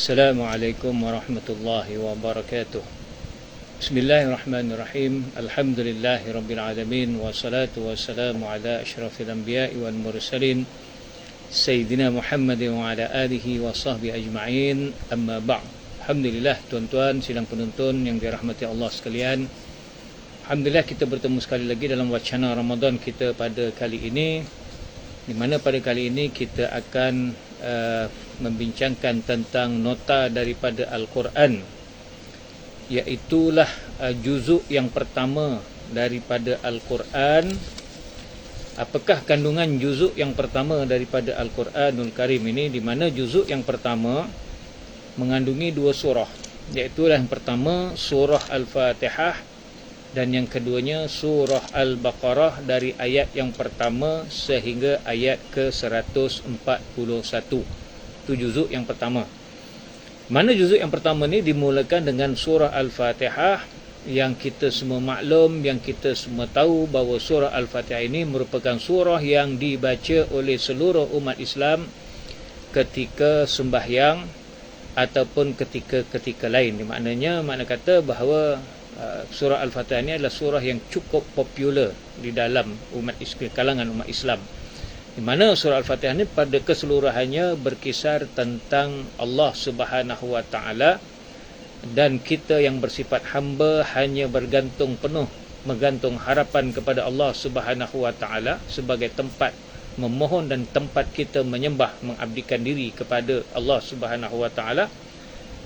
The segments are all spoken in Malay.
Assalamualaikum warahmatullahi wabarakatuh. Bismillahirrahmanirrahim. Alhamdulillahi rabbil alamin. Wassalatu wassalamu ala asyrafil anbiya'i wal mursalin Sayyidina Muhammad wa ala alihi wa sahbihi ajma'in. Amma ba'd. Alhamdulillah tuan-tuan sidang penonton yang dirahmati Allah sekalian. Alhamdulillah kita bertemu sekali lagi dalam wacana Ramadan kita pada kali ini, di mana pada kali ini kita akan membincangkan tentang nota daripada Al-Quran, iaitulah juzuk yang pertama daripada Al-Quran. Apakah kandungan juzuk yang pertama daripada Al-Quranul Karim ini, di mana juzuk yang pertama mengandungi dua surah, iaitu yang pertama surah Al-Fatihah dan yang keduanya surah Al-Baqarah, dari ayat yang pertama sehingga ayat ke-141. Itu juzuk yang pertama. Mana juzuk yang pertama ni dimulakan dengan surah Al-Fatihah, yang kita semua maklum, yang kita semua tahu bahawa surah Al-Fatihah ini merupakan surah yang dibaca oleh seluruh umat Islam ketika sembahyang ataupun ketika lain. Maknanya, makna kata bahawa surah Al-Fatihah ini adalah surah yang cukup popular di dalam kalangan umat Islam, di mana surah Al-Fatihah ini pada keseluruhannya berkisar tentang Allah Subhanahu wa Ta'ala, dan kita yang bersifat hamba hanya bergantung penuh, menggantung harapan kepada Allah Subhanahu wa Ta'ala sebagai tempat memohon dan tempat kita menyembah, mengabdikan diri kepada Allah Subhanahu wa Ta'ala,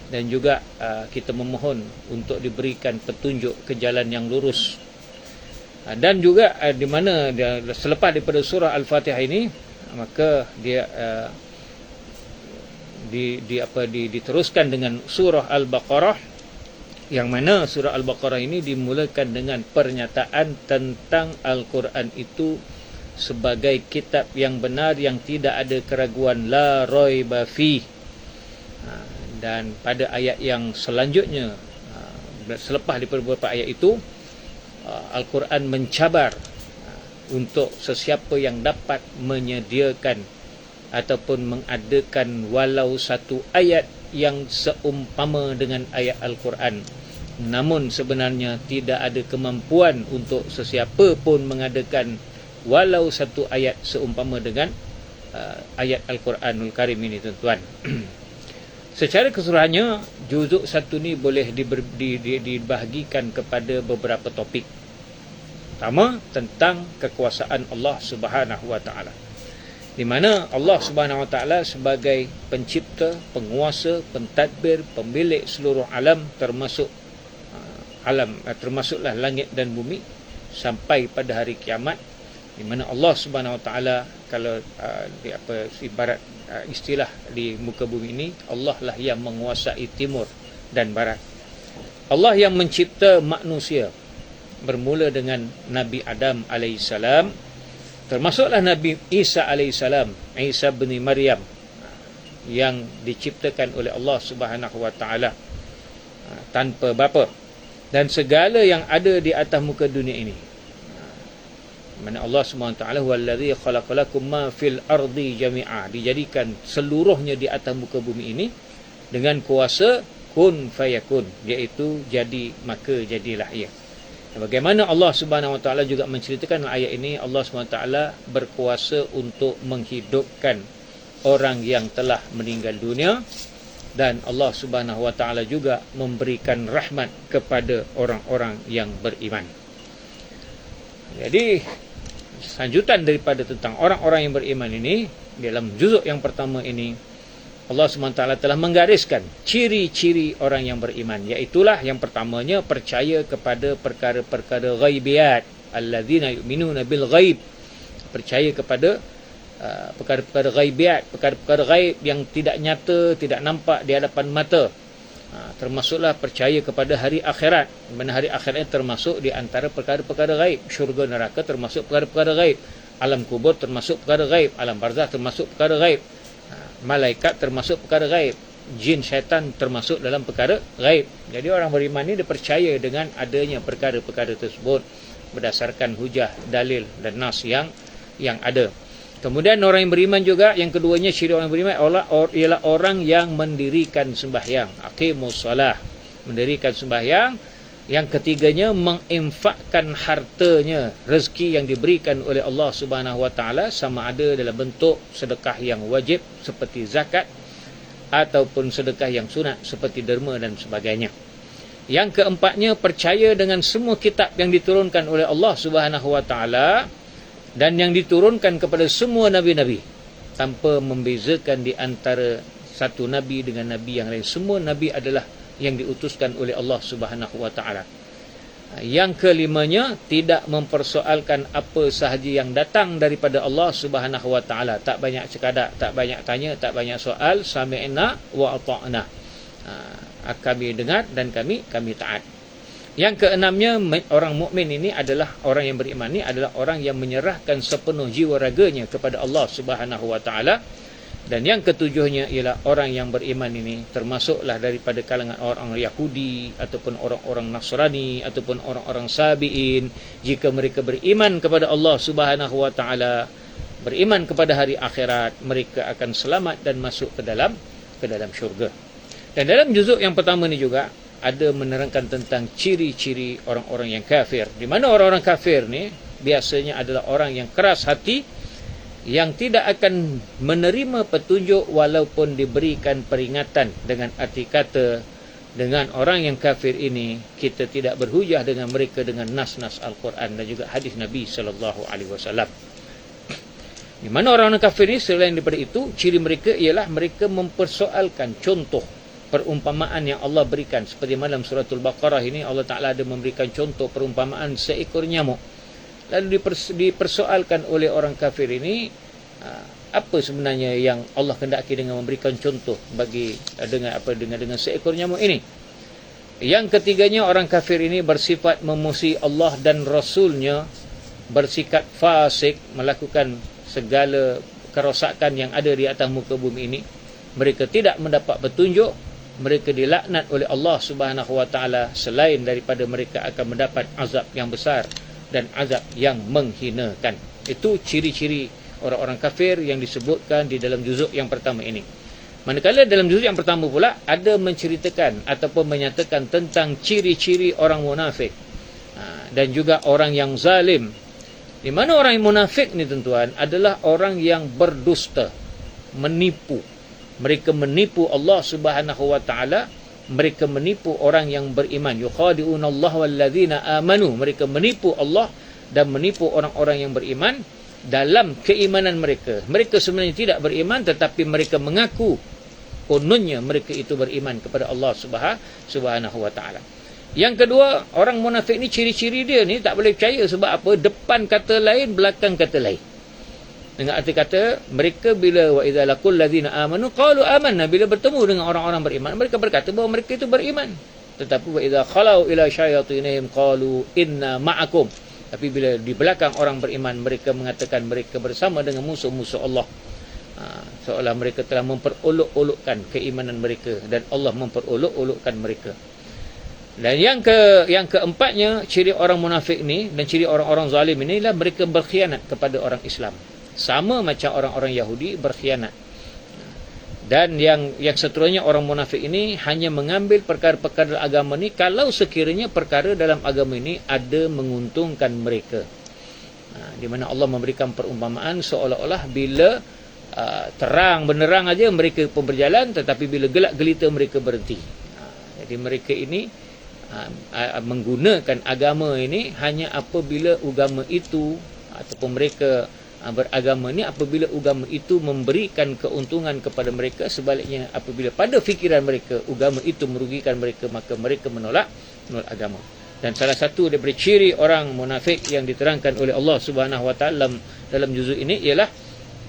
dan juga kita memohon untuk diberikan petunjuk ke jalan yang lurus. Dan juga di mana selepas daripada surah Al-Fatihah ini, maka dia diteruskan dengan surah Al-Baqarah, yang mana surah Al-Baqarah ini dimulakan dengan pernyataan tentang Al-Quran itu sebagai kitab yang benar, yang tidak ada keraguan, la raiba fi. Dan pada ayat yang selanjutnya, selepas daripada beberapa ayat itu, Al-Quran mencabar untuk sesiapa yang dapat menyediakan ataupun mengadakan walau satu ayat yang seumpama dengan ayat Al-Quran, namun sebenarnya tidak ada kemampuan untuk sesiapa pun mengadakan walau satu ayat seumpama dengan ayat Al-Quranul Karim ini, tuan-tuan. Secara keseluruhannya, juzuk satu ni boleh dibahagikan kepada beberapa topik. Pertama, tentang kekuasaan Allah Subhanahu wa Ta'ala, di mana Allah Subhanahu wa Ta'ala sebagai pencipta, penguasa, pentadbir, pemilik seluruh alam, termasuklah langit dan bumi sampai pada hari kiamat, di mana Allah Subhanahu wa Ta'ala, kalau ibarat istilah di muka bumi ini, Allah lah yang menguasai timur dan barat. Allah yang mencipta manusia bermula dengan Nabi Adam alaihissalam, termasuklah Nabi Isa alaihissalam, Isa bin Maryam, yang diciptakan oleh Allah Subhanahu wa Ta'ala tanpa bapa, dan segala yang ada di atas muka dunia ini. Mana Allah SWT huwallazi khalaqalakum ma fil ardi jami'a, dijadikan seluruhnya di atas muka bumi ini dengan kuasa kun fayakun, iaitu jadi maka jadilah ia. Bagaimana Allah SWT juga menceritakan ayat ini, Allah SWT berkuasa untuk menghidupkan orang yang telah meninggal dunia, dan Allah SWT juga memberikan rahmat kepada orang-orang yang beriman. Jadi lanjutan daripada tentang orang-orang yang beriman ini, dalam juzuk yang pertama ini Allah SWT telah menggariskan ciri-ciri orang yang beriman, iaitulah yang pertamanya percaya kepada perkara-perkara ghaibiyat, alladzina yu'minuna bil ghaib, percaya kepada perkara-perkara ghaibiyat, perkara-perkara ghaib yang tidak nyata, tidak nampak di hadapan mata. Termasuklah percaya kepada hari akhirat, mana hari akhirat termasuk di antara perkara-perkara ghaib. Syurga neraka termasuk perkara-perkara ghaib, alam kubur termasuk perkara ghaib, alam barzakh termasuk perkara ghaib, malaikat termasuk perkara ghaib, jin syaitan termasuk dalam perkara ghaib. Jadi orang beriman ini dia percaya dengan adanya perkara-perkara tersebut berdasarkan hujah, dalil dan nas yang ada. Kemudian orang yang beriman juga, yang keduanya ciri orang yang beriman ialah orang yang mendirikan sembahyang. Aqimus shalah, mendirikan sembahyang. Yang ketiganya, menginfakkan hartanya, rezeki yang diberikan oleh Allah Subhanahu Wa Taala, sama ada dalam bentuk sedekah yang wajib seperti zakat ataupun sedekah yang sunat seperti derma dan sebagainya. Yang keempatnya, percaya dengan semua kitab yang diturunkan oleh Allah Subhanahu Wa Taala dan yang diturunkan kepada semua nabi-nabi, tanpa membezakan di antara satu nabi dengan nabi yang lain. Semua nabi adalah yang diutuskan oleh Allah Subhanahu Wa Taala. Yang kelimanya, tidak mempersoalkan apa sahaja yang datang daripada Allah Subhanahu Wa Taala. Tak banyak cekadak, tak banyak tanya, tak banyak soal. Sami'na wa ata'na. Kami dengar dan kami taat. Yang keenamnya, orang mukmin ini adalah orang yang beriman ini adalah orang yang menyerahkan sepenuh jiwa raganya kepada Allah Subhanahu Wa Taala. Dan yang ketujuhnya ialah orang yang beriman ini termasuklah daripada kalangan orang Yahudi ataupun orang-orang Nasrani ataupun orang-orang Sabi'in. Jika mereka beriman kepada Allah Subhanahu Wa Taala, beriman kepada hari akhirat, mereka akan selamat dan masuk ke dalam syurga. Dan dalam juzuk yang pertama ni juga ada menerangkan tentang ciri-ciri orang-orang yang kafir. Di mana orang-orang kafir ni biasanya adalah orang yang keras hati, yang tidak akan menerima petunjuk walaupun diberikan peringatan. Dengan arti kata, dengan orang yang kafir ini, kita tidak berhujah dengan mereka dengan nas-nas Al-Quran dan juga hadis Nabi SAW. Di mana orang kafir ini, selain daripada itu, ciri mereka ialah mereka mempersoalkan contoh perumpamaan yang Allah berikan. Seperti dalam suratul Baqarah ini, Allah Ta'ala ada memberikan contoh perumpamaan seekor nyamuk. Lalu dipersoalkan oleh orang kafir ini, apa sebenarnya yang Allah kendaki dengan memberikan contoh dengan seekor nyamuk ini. Yang ketiganya, orang kafir ini bersifat memusuhi Allah dan Rasulnya, bersikap fasik, melakukan segala kerosakan yang ada di atas muka bumi ini. Mereka tidak mendapat petunjuk, mereka dilaknat oleh Allah Subhanahu Wa Taala, selain daripada mereka akan mendapat azab yang besar dan azab yang menghinakan. Itu ciri-ciri orang-orang kafir yang disebutkan di dalam juzuk yang pertama ini. Manakala dalam juzuk yang pertama pula ada menceritakan ataupun menyatakan tentang ciri-ciri orang munafik dan juga orang yang zalim. Di mana orang yang munafik ni tuan-tuan adalah orang yang berdusta, menipu. Mereka menipu Allah Subhanahu Wa Taala, mereka menipu orang yang beriman. Yukhadi'una Allah walladzina amanu. Mereka menipu Allah dan menipu orang-orang yang beriman dalam keimanan mereka. Mereka sebenarnya tidak beriman, tetapi mereka mengaku kononnya mereka itu beriman kepada Allah Subhanahu Wa Taala. Yang kedua, orang munafik ni ciri-ciri dia ni tak boleh percaya. Sebab apa? Depan kata lain, belakang kata lain. Dengan arti kata, mereka bila wa idza laqul ladzina amanu qalu amanna, bila bertemu dengan orang-orang beriman, mereka berkata bahawa mereka itu beriman. Tetapi wa idza khalau ila syayatinihim qalu inna ma'akum. Tapi bila di belakang orang beriman, mereka mengatakan mereka bersama dengan musuh-musuh Allah. Seolah mereka telah memperolok-olokkan keimanan mereka dan Allah memperolok-olokkan mereka. Dan yang keempatnya, ciri orang munafik ni dan ciri orang-orang zalim ini adalah mereka berkhianat kepada orang Islam. Sama macam orang-orang Yahudi berkhianat. Dan yang seterusnya, orang munafik ini hanya mengambil perkara-perkara agama ni kalau sekiranya perkara dalam agama ini ada menguntungkan mereka. Di mana Allah memberikan perumpamaan seolah-olah bila terang benerang aja mereka pun berjalan, tetapi bila gelap gelita mereka berhenti. Jadi mereka ini menggunakan agama ini hanya apabila agama itu ataupun mereka beragama ni apabila agama itu memberikan keuntungan kepada mereka. Sebaliknya, apabila pada fikiran mereka agama itu merugikan mereka, maka mereka menolak agama. Dan salah satu daripada ciri orang munafik yang diterangkan oleh Allah Subhanahu Wa Taala dalam juzuk ini ialah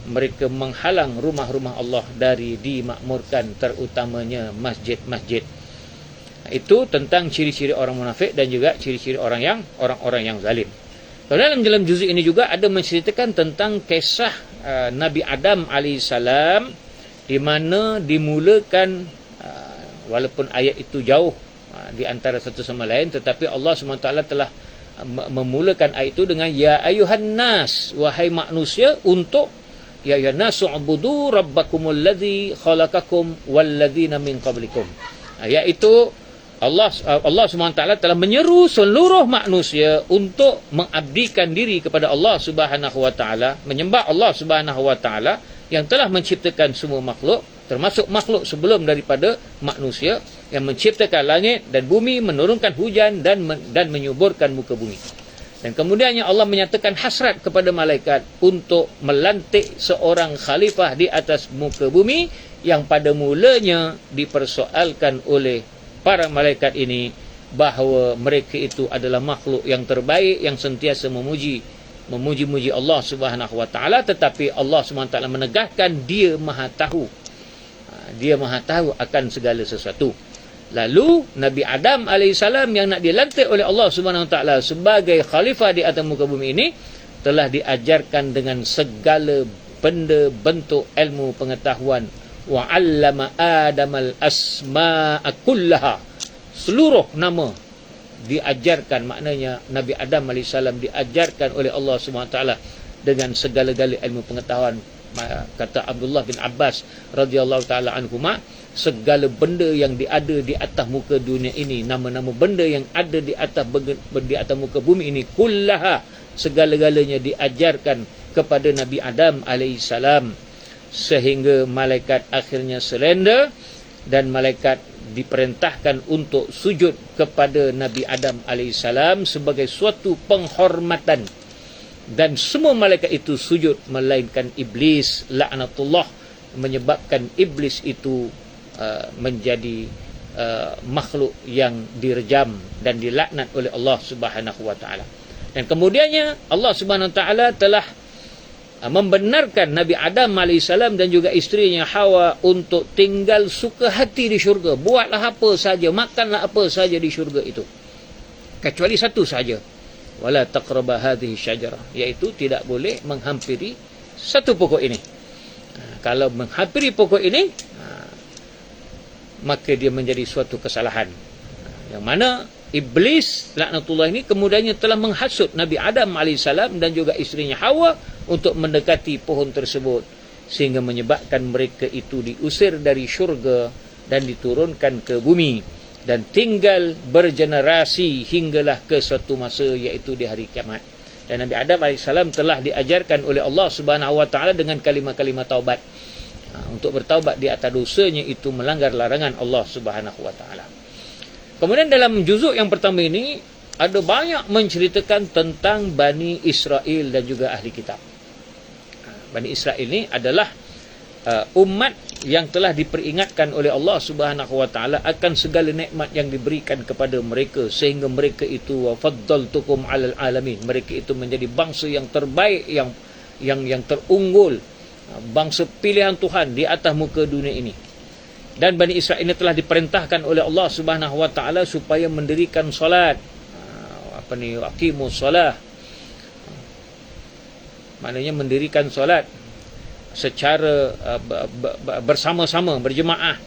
mereka menghalang rumah-rumah Allah dari dimakmurkan, terutamanya masjid-masjid. Itu tentang ciri-ciri orang munafik dan juga ciri-ciri orang-orang yang zalim. Dalam juzuk ini juga ada menceritakan tentang kisah Nabi Adam AS, di mana dimulakan, walaupun ayat itu jauh di antara satu sama lain, tetapi Allah SWT telah memulakan ayat itu dengan ya ayuhan nas, wahai manusia, untuk ya ayyuhan nasu ubudu rabbakumul ladzi khalaqakum walladzina min qablikum. Iaitu Allah SWT telah menyeru seluruh manusia untuk mengabdikan diri kepada Allah Subhanahu wa taala, menyembah Allah Subhanahu wa taala yang telah menciptakan semua makhluk, termasuk makhluk sebelum daripada manusia, yang menciptakan langit dan bumi, menurunkan hujan dan menyuburkan muka bumi. Dan kemudiannya Allah menyatakan hasrat kepada malaikat untuk melantik seorang khalifah di atas muka bumi yang pada mulanya dipersoalkan oleh para malaikat ini bahawa mereka itu adalah makhluk yang terbaik yang sentiasa memuji-muji Allah Subhanahu wa taala, tetapi Allah Subhanahu wa taala menegaskan dia Maha tahu. Dia Maha tahu akan segala sesuatu. Lalu Nabi Adam alaihissalam yang nak dilantik oleh Allah Subhanahu wa taala sebagai khalifah di atas muka bumi ini telah diajarkan dengan segala benda bentuk ilmu pengetahuan. Wa 'allama Adamal asma'a kullaha. Seluruh nama diajarkan, maknanya Nabi Adam AS diajarkan oleh Allah SWT dengan segala-gala ilmu pengetahuan. Kata Abdullah bin Abbas radhiyallahu taala anhuma, segala benda yang ada di atas muka dunia ini, nama-nama benda yang ada di atas muka bumi ini, kullaha, segala-galanya diajarkan kepada Nabi Adam alaihissalam, sehingga malaikat akhirnya surrender dan malaikat diperintahkan untuk sujud kepada Nabi Adam alaihissalam sebagai suatu penghormatan, dan semua malaikat itu sujud melainkan iblis laknatullah, menyebabkan iblis itu menjadi makhluk yang direjam dan dilaknat oleh Allah Subhanahu wa taala. Dan kemudiannya Allah Subhanahu wa taala telah membenarkan Nabi Adam AS dan juga isterinya Hawa untuk tinggal suka hati di syurga. Buatlah apa saja, makanlah apa saja di syurga itu, kecuali satu saja, wala taqraba hadhihi syajarah, iaitu tidak boleh menghampiri satu pokok ini. Kalau menghampiri pokok ini, maka dia menjadi suatu kesalahan. Yang mana iblis laknatullah ini kemudiannya telah menghasut Nabi Adam AS dan juga isterinya Hawa untuk mendekati pohon tersebut, sehingga menyebabkan mereka itu diusir dari syurga dan diturunkan ke bumi dan tinggal bergenerasi hinggalah ke suatu masa, iaitu di hari kiamat. Dan Nabi Adam AS telah diajarkan oleh Allah Subhanahu wa taala dengan kalimah-kalimah taubat, untuk bertaubat di atas dosanya itu melanggar larangan Allah Subhanahu wa taala. Kemudian dalam juzuk yang pertama ini ada banyak menceritakan tentang Bani Israel dan juga ahli kitab. Bani Israel ini adalah umat yang telah diperingatkan oleh Allah Subhanahu wa taala akan segala nikmat yang diberikan kepada mereka, sehingga mereka itu faddaltukum 'alal alamin. Mereka itu menjadi bangsa yang terbaik, yang terunggul, bangsa pilihan Tuhan di atas muka dunia ini. Dan Bani Israel ini telah diperintahkan oleh Allah Subhanahu wa taala supaya mendirikan solat. Aqimus solah. Maknanya mendirikan solat secara bersama-sama, berjemaah.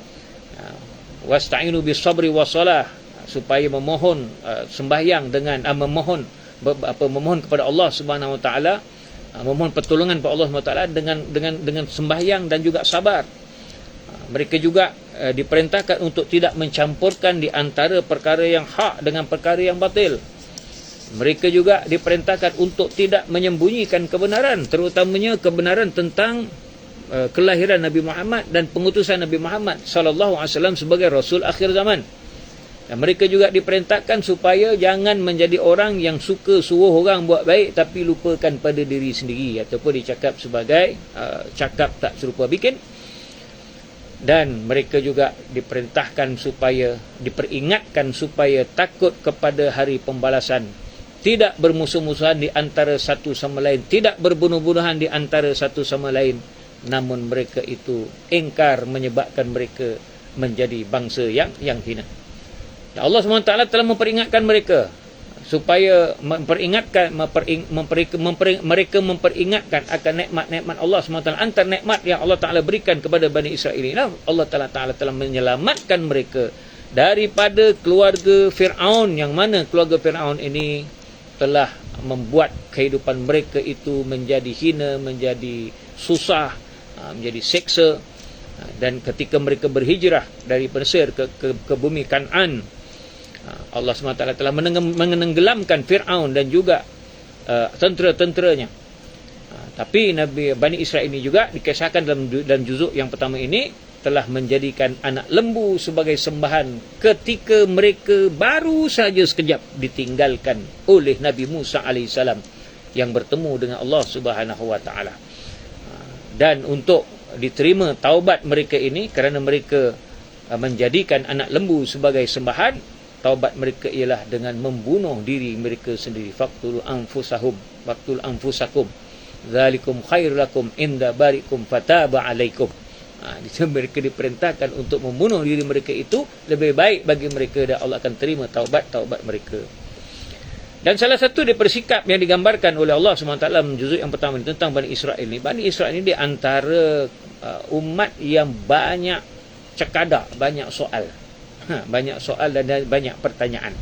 Wasta'inu bis sabri was salah, supaya memohon sembahyang dengan memohon kepada Allah Subhanahu wa taala, memohon pertolongan kepada Allah Subhanahu wa taala dengan sembahyang dan juga sabar. Mereka juga diperintahkan untuk tidak mencampurkan di antara perkara yang hak dengan perkara yang batil. Mereka juga diperintahkan untuk tidak menyembunyikan kebenaran, terutamanya kebenaran tentang kelahiran Nabi Muhammad dan pengutusan Nabi Muhammad sallallahu alaihi wasallam sebagai rasul akhir zaman. Dan mereka juga diperintahkan supaya jangan menjadi orang yang suka suruh orang buat baik tapi lupakan pada diri sendiri, ataupun dicakap sebagai cakap tak serupa bikin. Dan mereka juga diperingatkan supaya takut kepada hari pembalasan, tidak bermusuh-musuhan di antara satu sama lain, tidak berbunuh-bunuhan di antara satu sama lain, namun mereka itu ingkar, menyebabkan mereka menjadi bangsa yang hina. Dan Allah SWT telah memperingatkan mereka supaya mereka memperingatkan akan nikmat-nikmat Allah SWT. Antara nikmat yang Allah Ta'ala berikan kepada Bani Israel ini, Allah Ta'ala telah menyelamatkan mereka daripada keluarga Fir'aun, yang mana keluarga Fir'aun ini telah membuat kehidupan mereka itu menjadi hina, menjadi susah, menjadi seksa. Dan ketika mereka berhijrah dari Mesir ke bumi Kan'an, Allah SWT telah menenggelamkan Fir'aun dan juga tentera-tenteranya. Tapi Nabi Bani Israel ini juga dikisahkan dalam juzuk yang pertama ini telah menjadikan anak lembu sebagai sembahan ketika mereka baru saja sekejap ditinggalkan oleh Nabi Musa AS yang bertemu dengan Allah Subhanahu Wa Taala. Dan untuk diterima taubat mereka ini, kerana mereka menjadikan anak lembu sebagai sembahan, taubat mereka ialah dengan membunuh diri mereka sendiri. Faqtulu anfusakum dzalikum khairul lakum inda barikum fataba alaikum. Mereka diperintahkan untuk membunuh diri mereka, itu lebih baik bagi mereka dan Allah akan terima taubat mereka. Dan salah satu daripada sikap yang digambarkan oleh Allah SWT dalam juzuk yang pertama ini tentang Bani Israel ini, Bani Israel ini di antara umat yang banyak cekada, banyak soal dan banyak pertanyaan.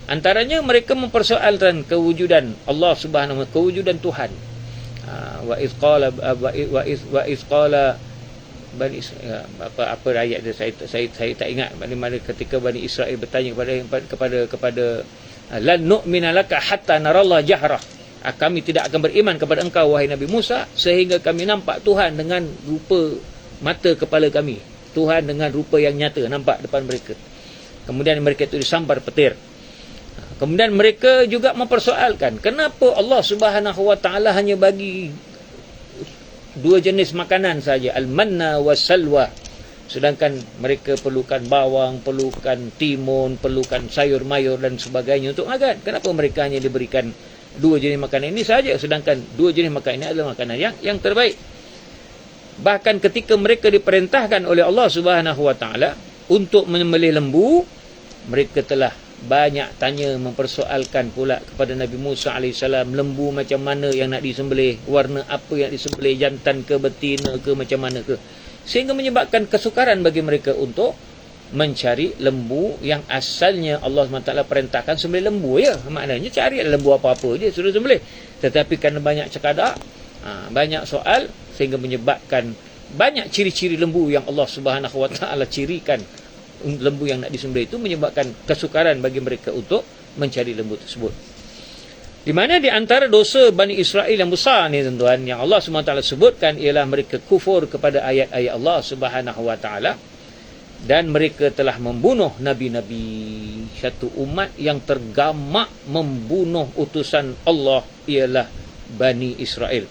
Antaranya mereka mempersoalkan kewujudan Allah Subhanahu wa taala, kewujudan Tuhan. Wa iz qala Bani Israel, apa ayat dia, saya tak ingat mana ketika Bani Israel bertanya kepada lan nu'mina laka hatta narallah jahrah, kami tidak akan beriman kepada engkau wahai Nabi Musa sehingga kami nampak Tuhan dengan rupa mata kepala kami, Tuhan dengan rupa yang nyata nampak depan mereka. Kemudian mereka itu disambar petir. Kemudian mereka juga mempersoalkan kenapa Allah Subhanahu Wa Taala hanya bagi dua jenis makanan saja, al-manna wa salwa, sedangkan mereka perlukan bawang, perlukan timun, perlukan sayur mayur dan sebagainya untuk makan. Kenapa mereka hanya diberikan dua jenis makanan ini saja, sedangkan dua jenis makanan ini adalah makanan yang terbaik. Bahkan ketika mereka diperintahkan oleh Allah Subhanahu Wa Taala untuk menyembelih lembu, mereka telah banyak tanya, mempersoalkan pula kepada Nabi Musa AS, lembu macam mana yang nak disembelih, warna apa yang disembelih, jantan ke betina ke macam mana ke, sehingga menyebabkan kesukaran bagi mereka untuk mencari lembu yang asalnya Allah SWT perintahkan sembelih lembu ya, maknanya cari lembu apa-apa je suruh sembelih. Tetapi kerana banyak cekadak, banyak soal, sehingga menyebabkan banyak ciri-ciri lembu yang Allah Subhanahu Wa Taala cirikan lembu yang nak disembelih, itu menyebabkan kesukaran bagi mereka untuk mencari lembu tersebut. Di mana di antara dosa Bani Israel yang besar ni tuan-tuan, yang Allah SWT sebutkan ialah mereka kufur kepada ayat-ayat Allah Subhanahu Wa Taala, dan mereka telah membunuh nabi-nabi. Satu umat yang tergamak membunuh utusan Allah ialah Bani Israel.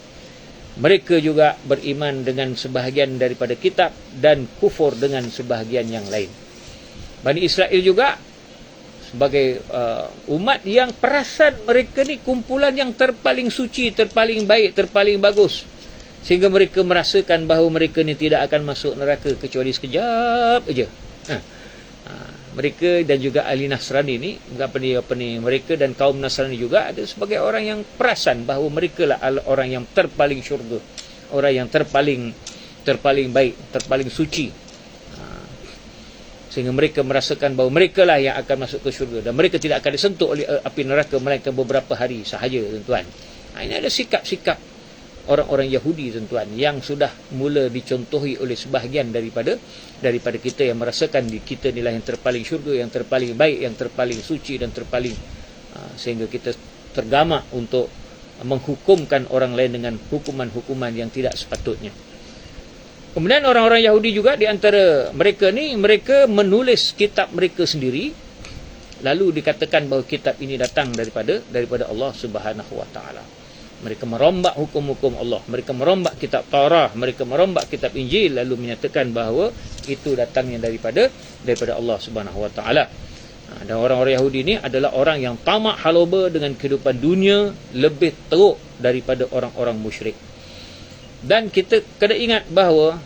Mereka juga beriman dengan sebahagian daripada kitab dan kufur dengan sebahagian yang lain. Bani Israel juga sebagai umat yang perasan mereka ni kumpulan yang terpaling suci, terpaling baik, terpaling bagus, sehingga mereka merasakan bahawa mereka ni tidak akan masuk neraka kecuali sekejap aja. Mereka dan juga ahli Nasrani ni, mereka dan kaum Nasrani juga ada sebagai orang yang perasan bahawa mereka lah orang yang terpaling syurga, orang yang terpaling baik, terpaling suci. Sehingga mereka merasakan bahawa mereka lah yang akan masuk ke syurga, dan mereka tidak akan disentuh oleh api neraka melainkan beberapa hari sahaja, tuan-tuan. Ini ada sikap-sikap orang-orang Yahudi, tuan-tuan, yang sudah mula dicontohi oleh sebahagian daripada kita yang merasakan kita inilah yang terpaling syurga, yang terpaling baik, yang terpaling suci dan terpaling, sehingga kita tergamak untuk menghukumkan orang lain dengan hukuman-hukuman yang tidak sepatutnya. Kemudian orang-orang Yahudi juga di antara mereka ni, mereka menulis kitab mereka sendiri, lalu dikatakan bahawa kitab ini datang daripada Allah Subhanahu Wa Taala. Mereka merombak hukum-hukum Allah, mereka merombak kitab Taurah, mereka merombak kitab Injil, lalu menyatakan bahawa itu datangnya daripada Allah Subhanahu Wa Taala. Dan orang-orang Yahudi ini adalah orang yang tamak haloba dengan kehidupan dunia lebih teruk daripada orang-orang musyrik. Dan kita kena ingat bahawa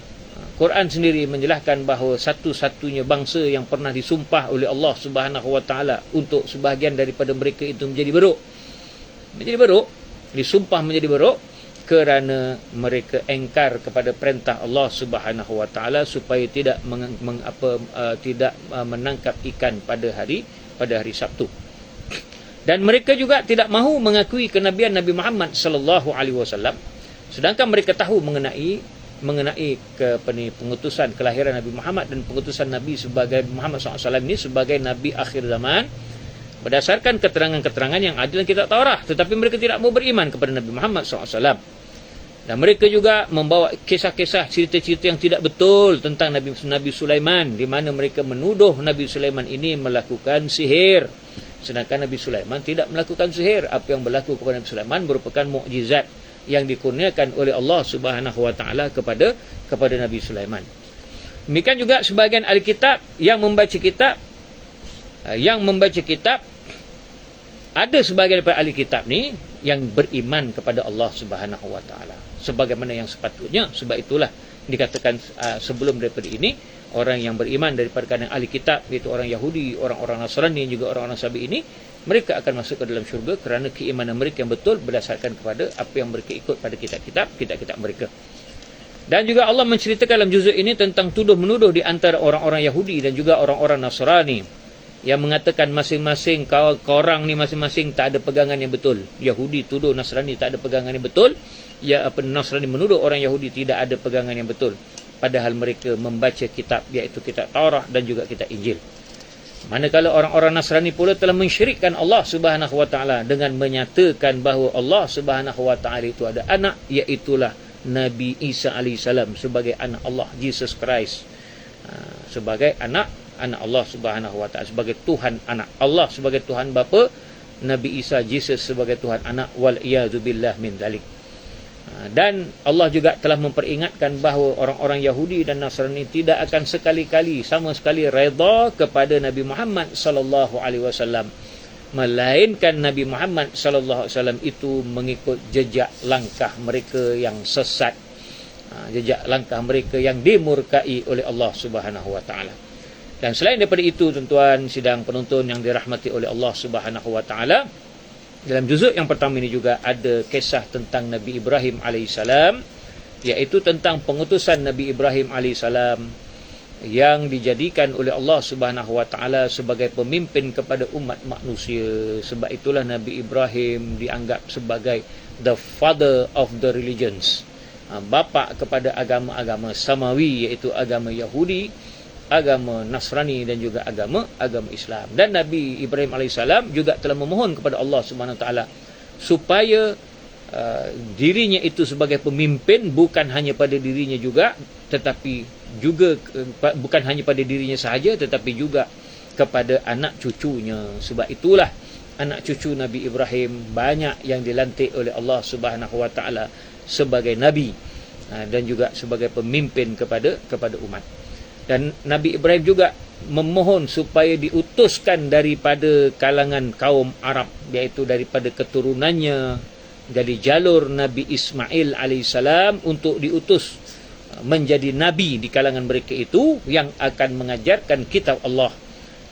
Quran sendiri menjelaskan bahawa satu-satunya bangsa yang pernah disumpah oleh Allah Subhanahu Wa Taala untuk sebahagian daripada mereka itu menjadi beruk, disumpah menjadi beruk kerana mereka engkar kepada perintah Allah Subhanahu Wa Taala supaya tidak menangkap ikan pada hari Sabtu. Dan mereka juga tidak mahu mengakui kenabian Nabi Muhammad sallallahu alaihi wasallam, Sedangkan mereka tahu mengenai pengutusan kelahiran Nabi Muhammad dan pengutusan Nabi sebagai Muhammad SAW ini sebagai Nabi akhir zaman berdasarkan keterangan-keterangan yang ada dalam kitab Taurat. Tetapi mereka tidak mau beriman kepada Nabi Muhammad SAW. Dan mereka juga membawa kisah-kisah, cerita-cerita yang tidak betul tentang Nabi Sulaiman, di mana mereka menuduh Nabi Sulaiman ini melakukan sihir. Sedangkan Nabi Sulaiman tidak melakukan sihir. Apa yang berlaku kepada Nabi Sulaiman merupakan mukjizat yang dikurniakan oleh Allah Subhanahu wa taala kepada Nabi Sulaiman. Demikian juga sebahagian ahli kitab yang membaca kitab, ada sebahagian daripada ahli kitab ni yang beriman kepada Allah Subhanahu wa taala sebagaimana yang sepatutnya. Sebab itulah dikatakan sebelum daripada ini, orang yang beriman daripada kalangan ahli kitab, iaitu orang Yahudi, orang-orang Nasrani dan juga orang-orang Sabi ini, mereka akan masuk ke dalam syurga kerana keimanan mereka yang betul berdasarkan kepada apa yang mereka ikut pada kitab-kitab mereka. Dan juga Allah menceritakan dalam juzuk ini tentang tuduh-menuduh di antara orang-orang Yahudi dan juga orang-orang Nasrani yang mengatakan masing-masing korang ni masing-masing tak ada pegangan yang betul. Yahudi tuduh Nasrani tak ada pegangan yang betul. Nasrani menuduh orang Yahudi tidak ada pegangan yang betul. Padahal mereka membaca kitab, iaitu kitab Taurat dan juga kitab Injil. Manakala orang-orang Nasrani pula telah mensyirikkan Allah Subhanahu wa taala dengan menyatakan bahawa Allah Subhanahu wa taala itu ada anak, iaitulah Nabi Isa alaihissalam sebagai anak Allah, Jesus Christ sebagai anak Allah Subhanahu wa taala, sebagai Tuhan anak. Allah sebagai Tuhan bapa, Nabi Isa Jesus sebagai Tuhan anak, wal iyadu billah min dzalik. Dan Allah juga telah memperingatkan bahawa orang-orang Yahudi dan Nasrani tidak akan sekali-kali sama sekali redha kepada Nabi Muhammad sallallahu alaihi wasallam, melainkan Nabi Muhammad sallallahu alaihi wasallam itu mengikut jejak langkah mereka yang sesat, jejak langkah mereka yang dimurkai oleh Allah Subhanahu wa taala. Dan selain daripada itu, tuan-tuan sidang penonton yang dirahmati oleh Allah Subhanahu wa taala, dalam juzuk yang pertama ini juga ada kisah tentang Nabi Ibrahim alaihissalam, iaitu tentang pengutusan Nabi Ibrahim alaihissalam yang dijadikan oleh Allah Subhanahu wa taala sebagai pemimpin kepada umat manusia. Sebab itulah Nabi Ibrahim dianggap sebagai the father of the religions, bapa kepada agama-agama samawi, iaitu agama Yahudi, agama Nasrani dan juga agama Islam. Dan Nabi Ibrahim alaihissalam juga telah memohon kepada Allah Subhanahu wa taala supaya dirinya itu sebagai pemimpin bukan hanya pada dirinya juga, tetapi juga bukan hanya pada dirinya sahaja, tetapi juga kepada anak cucunya. Sebab itulah anak cucu Nabi Ibrahim banyak yang dilantik oleh Allah Subhanahu wa taala sebagai nabi dan juga sebagai pemimpin kepada umat. Dan Nabi Ibrahim juga memohon supaya diutuskan daripada kalangan kaum Arab, iaitu daripada keturunannya dari jalur Nabi Ismail alaihissalam, untuk diutus menjadi nabi di kalangan mereka itu yang akan mengajarkan kitab Allah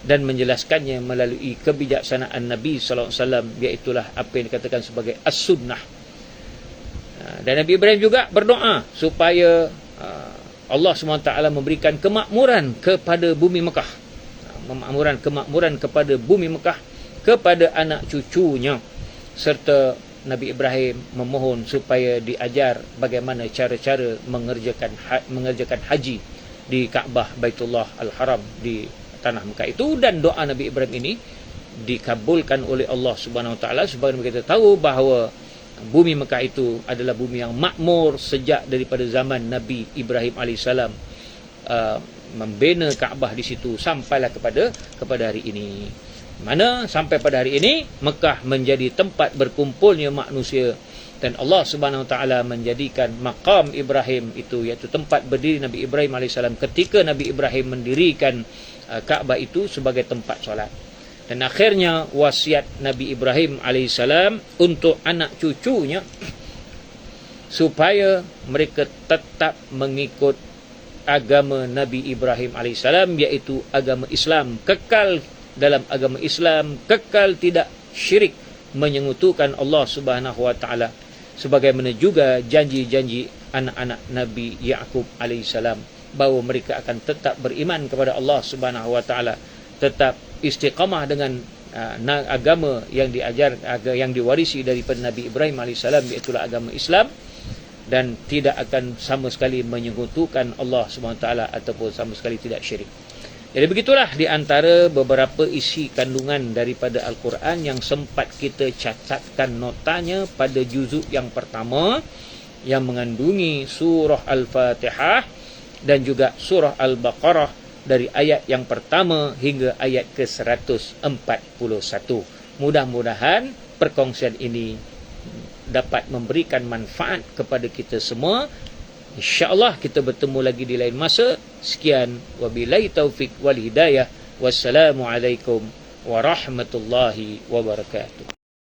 dan menjelaskannya melalui kebijaksanaan Nabi sallallahu alaihi wasallam, iaitulah apa yang dikatakan sebagai as-sunnah. Dan Nabi Ibrahim juga berdoa supaya Allah SWT memberikan kemakmuran kepada bumi Mekah, kemakmuran kepada bumi Mekah kepada anak cucunya, serta Nabi Ibrahim memohon supaya diajar bagaimana cara-cara mengerjakan haji di Kaabah Baitullah Al-Haram di tanah Mekah itu. Dan doa Nabi Ibrahim ini dikabulkan oleh Allah Subhanahu wa taala, sebagaimana kita tahu bahawa bumi Mekah itu adalah bumi yang makmur sejak daripada zaman Nabi Ibrahim alaihissalam membina Kaabah di situ sampailah kepada hari ini. Mana sampai pada hari ini Mekah menjadi tempat berkumpulnya manusia, dan Allah Subhanahu wa taala menjadikan maqam Ibrahim itu, iaitu tempat berdiri Nabi Ibrahim alaihissalam ketika Nabi Ibrahim mendirikan Kaabah itu, sebagai tempat solat. Dan akhirnya wasiat Nabi Ibrahim alaihissalam untuk anak cucunya supaya mereka tetap mengikut agama Nabi Ibrahim alaihissalam, iaitu agama Islam, kekal dalam agama Islam, kekal tidak syirik, menyekutukan Allah Subhanahu wa taala, sebagaimana juga janji-janji anak-anak Nabi Yaqub alaihissalam bahawa mereka akan tetap beriman kepada Allah Subhanahu wa taala, tetap istiqamah dengan agama yang diwarisi daripada Nabi Ibrahim alaihissalam, iaitu agama Islam, dan tidak akan sama sekali menyekutukan Allah SWT ataupun sama sekali tidak syirik. Jadi begitulah di antara beberapa isi kandungan daripada Al-Quran yang sempat kita catatkan notanya pada juzuk yang pertama yang mengandungi surah Al-Fatihah dan juga surah Al-Baqarah dari ayat yang pertama hingga ayat ke-141. Mudah-mudahan perkongsian ini dapat memberikan manfaat kepada kita semua. InsyaAllah kita bertemu lagi di lain masa. Sekian, wabillahi taufiq wal hidayah. Wassalamualaikum warahmatullahi wabarakatuh.